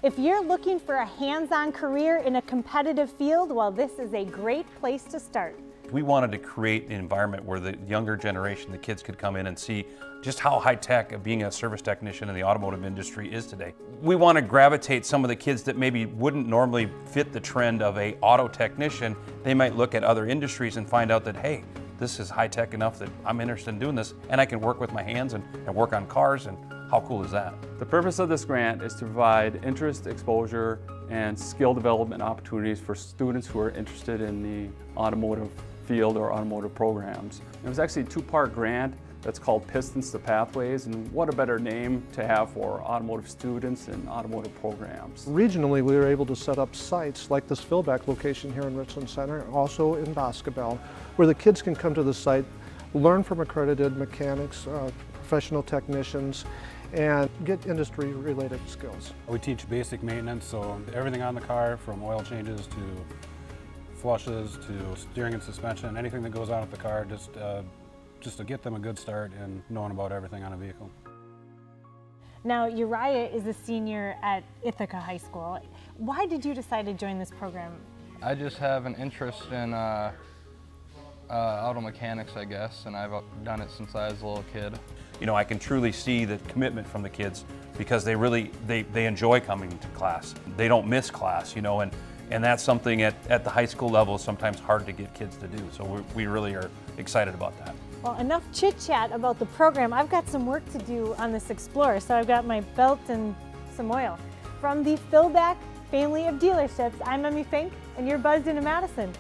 If you're looking for a hands-on career in a competitive field, well, this is a great place to start. We wanted to create an environment where the younger generation, the kids, could come in and see just how high-tech being a service technician in the automotive industry is today. We want to gravitate some of the kids that maybe wouldn't normally fit the trend of a auto technician. They might look at other industries and find out that, hey, this is high-tech enough that I'm interested in doing this, and I can work with my hands and work on cars, and how cool is that? The purpose of this grant is to provide interest, exposure, and skill development opportunities for students who are interested in the automotive field or automotive programs. It was actually a two-part grant that's called Pistons to Pathways, and what a better name to have for automotive students and automotive programs. Regionally, we were able to set up sites like this Fillback location here in Richland Center, also in Boscobel, where the kids can come to the site, learn from accredited mechanics, professional technicians, and get industry-related skills. We teach basic maintenance, so everything on the car, from oil changes to flushes to steering and suspension, anything that goes on with the car, just to get them a good start in knowing about everything on a vehicle. Now, Uriah is a senior at Ithaca High School. Why did you decide to join this program? I just have an interest in auto mechanics, I guess, and I've done it since I was a little kid. You know, I can truly see the commitment from the kids because they really, they enjoy coming to class. They don't miss class, you know, and that's something at the high school level is sometimes hard to get kids to do. So we really are excited about that. Well, enough chit-chat about the program. I've got some work to do on this Explorer, so I've got my belt and some oil. From the Fillback family of dealerships, I'm Emmy Fink, and you're Buzzed Into Madison.